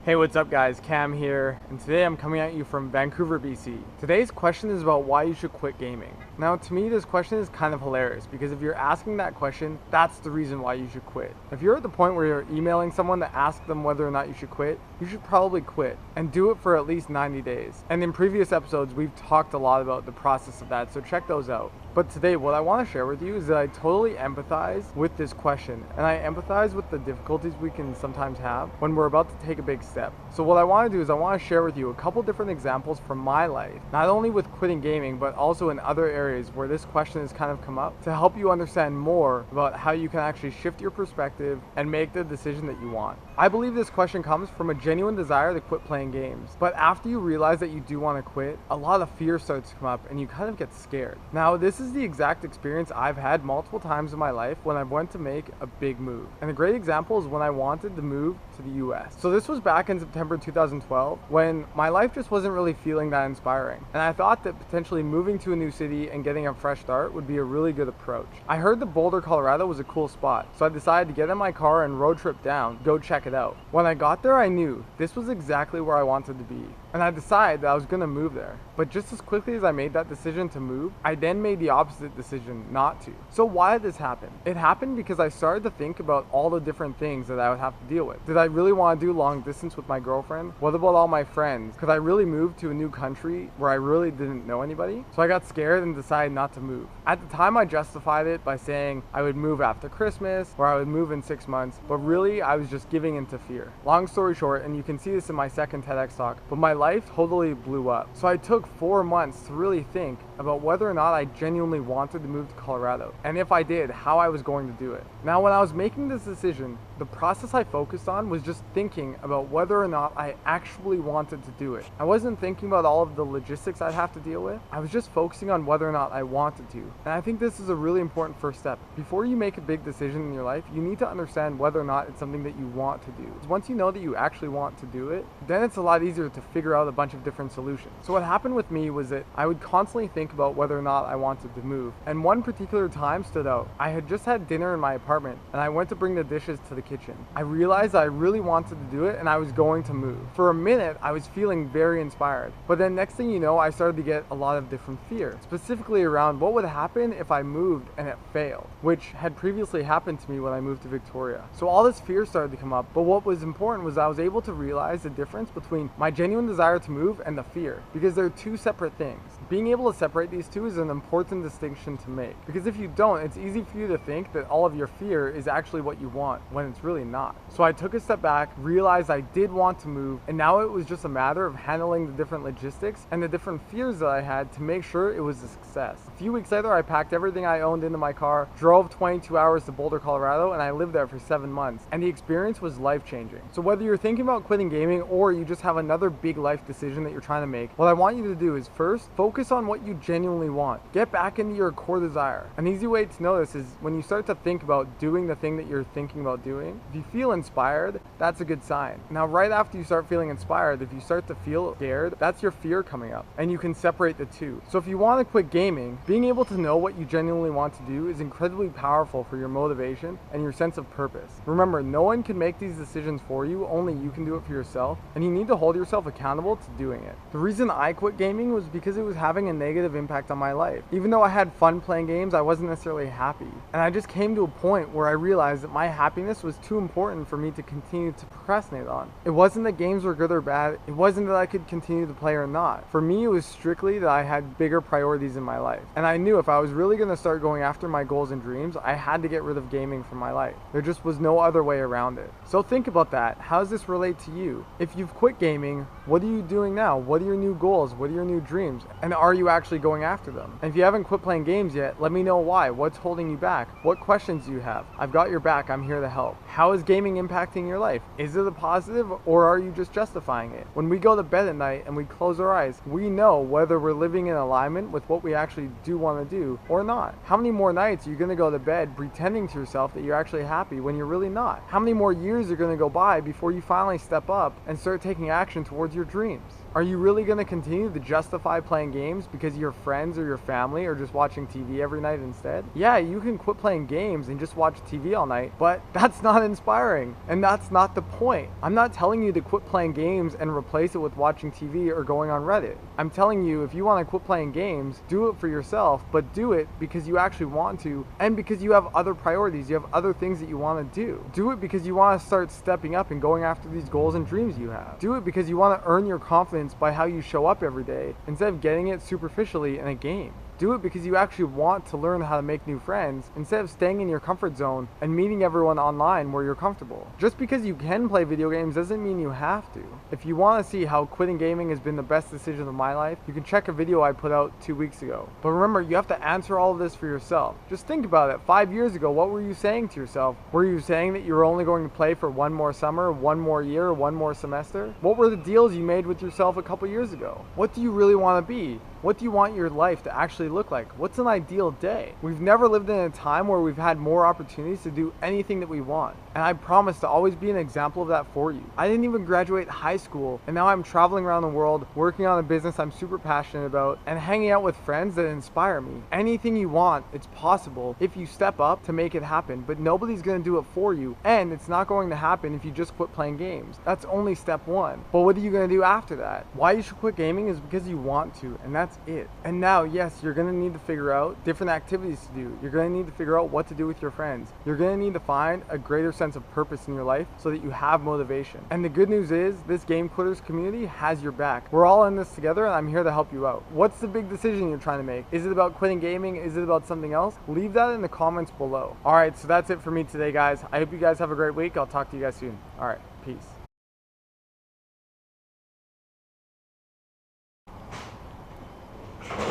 Hey, what's up guys? Cam here, and today I'm coming at you from Vancouver, BC. Today's question is about why you should quit gaming. Now, to me, this question is kind of hilarious because if you're asking that question, that's the reason why you should quit. If you're at the point where you're emailing someone to ask them whether or not you should quit, you should probably quit and do it for at least 90 days. And in previous episodes, we've talked a lot about the process of that, so check those out. But today, what I want to share with you is that I totally empathize with this question, and I empathize with the difficulties we can sometimes have when we're about to take a big step. So what I want to do is I want to share with you a couple different examples from my life, not only with quitting gaming, but also in other areas where this question has kind of come up to help you understand more about how you can actually shift your perspective and make the decision that you want. I believe this question comes from a genuine desire to quit playing games, but after you realize that you do want to quit, a lot of fear starts to come up and you kind of get scared. Now, this is the exact experience I've had multiple times in my life when I went to make a big move. And a great example is when I wanted to move to the US. So this was back in September 2012 when my life just wasn't really feeling that inspiring. And I thought that potentially moving to a new city and getting a fresh start would be a really good approach. I heard that Boulder, Colorado was a cool spot, so I decided to get in my car and road trip down, go check it out. When I got there, I knew this was exactly where I wanted to be. And I decided that I was going to move there. But just as quickly as I made that decision to move, I then made the opposite decision not to. So why did this happen? It happened because I started to think about all the different things that I would have to deal with. Did I really want to do long distance with my girlfriend? What about all my friends? Could I really move to a new country where I really didn't know anybody? So I got scared and decided not to move. At the time, I justified it by saying I would move after Christmas or I would move in 6 months, but really I was just giving into fear. Long story short, and you can see this in my second TEDx talk, but my life totally blew up. So I took 4 months to really think about whether or not I genuinely wanted to move to Colorado, and if I did, how I was going to do it. Now, when I was making this decision, the process I focused on was just thinking about whether or not I actually wanted to do it. I wasn't thinking about all of the logistics I'd have to deal with. I was just focusing on whether or not I wanted to. And I think this is a really important first step. Before you make a big decision in your life, you need to understand whether or not it's something that you want to do. Once you know that you actually want to do it, then it's a lot easier to figure out a bunch of different solutions. So what happened with me was that I would constantly think about whether or not I wanted to move. And one particular time stood out. I had just had dinner in my apartment and I went to bring the dishes to the kitchen. I realized I really wanted to do it and I was going to move. For a minute, I was feeling very inspired. But then next thing you know, I started to get a lot of different fear, specifically around what would happen if I moved and it failed, which had previously happened to me when I moved to Victoria. So all this fear started to come up, but what was important was I was able to realize the difference between my genuine desire to move and the fear, because they're two separate things. Being able to separate these two is an important distinction to make, because if you don't, it's easy for you to think that all of your fear is actually what you want, when it's really not. So I took a step back, realized I did want to move, and now it was just a matter of handling the different logistics and the different fears that I had to make sure it was a success. A few weeks later, I packed everything I owned into my car, drove 22 hours to Boulder, Colorado, and I lived there for 7 months, and the experience was life-changing. So whether you're thinking about quitting gaming or you just have another big life decision that you're trying to make, what I want you to do is first, focus on what you genuinely want. Get back into your core desire. An easy way to know this is when you start to think about doing the thing that you're thinking about doing, if you feel inspired, that's a good sign. Now, right after you start feeling inspired, if you start to feel scared, that's your fear coming up, and you can separate the two. So if you want to quit gaming, being able to know what you genuinely want to do is incredibly powerful for your motivation and your sense of purpose. Remember, no one can make these decisions for you, only you can do it for yourself, and you need to hold yourself accountable to doing it. The reason I quit gaming was because it was having a negative impact on my life. Even though I had fun playing games, I wasn't necessarily happy. And I just came to a point where I realized that my happiness was too important for me to continue to procrastinate on. It wasn't that games were good or bad. It wasn't that I could continue to play or not. For me, it was strictly that I had bigger priorities in my life. And I knew if I was really going to start going after my goals and dreams, I had to get rid of gaming from my life. There just was no other way around it. So think about that. How does this relate to you? If you've quit gaming, what are you doing now? What are your new goals? What are your new dreams? And are you actually going after them? And if you haven't quit playing games yet, let me know why. What's holding you back? What questions do you have? I've got your back. I'm here to help. How is gaming impacting your life? Is it a positive or are you just justifying it? When we go to bed at night and we close our eyes, we know whether we're living in alignment with what we actually do want to do or not. How many more nights are you going to go to bed pretending to yourself that you're actually happy when you're really not? How many more years are going to go by before you finally step up and start taking action towards your dreams? Are you really going to continue to justify playing games because your friends or your family are just watching TV every night instead? Yeah, you can quit playing games and just watch TV all night, but that's not not inspiring, and that's not the point. I'm not telling you to quit playing games and replace it with watching TV or going on Reddit. I'm telling you, if you want to quit playing games, do it for yourself, but do it because you actually want to, and because you have other priorities, you have other things that you want to do. Do it because you want to start stepping up and going after these goals and dreams you have. Do it because you want to earn your confidence by how you show up every day, instead of getting it superficially in a game. Do it because you actually want to learn how to make new friends instead of staying in your comfort zone and meeting everyone online where you're comfortable. Just because you can play video games doesn't mean you have to. If you want to see how quitting gaming has been the best decision of my life, you can check a video I put out 2 weeks ago. But remember, you have to answer all of this for yourself. Just think about it. 5 years ago, what were you saying to yourself? Were you saying that you were only going to play for one more summer, one more year, one more semester? What were the deals you made with yourself a couple years ago? What do you really want to be? What do you want your life to actually look like? What's an ideal day? We've never lived in a time where we've had more opportunities to do anything that we want. And I promise to always be an example of that for you. I didn't even graduate high school, and now I'm traveling around the world, working on a business I'm super passionate about, and hanging out with friends that inspire me. Anything you want, it's possible if you step up to make it happen, but nobody's gonna do it for you, and it's not going to happen if you just quit playing games. That's only step one. But what are you gonna do after that? Why you should quit gaming is because you want to, and that's it. And now, yes, you're gonna need to figure out different activities to do. You're gonna need to figure out what to do with your friends. You're gonna need to find a greater sense of purpose in your life so that you have motivation. And the good news is, this Game Quitters community has your back. We're all in this together, and I'm here to help you out. What's the big decision you're trying to make? Is it about quitting gaming? Is it about something else? Leave that in the comments below. All right, so that's it for me today, guys. I hope you guys have a great week. I'll talk to you guys soon. All right, peace.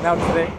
Now today,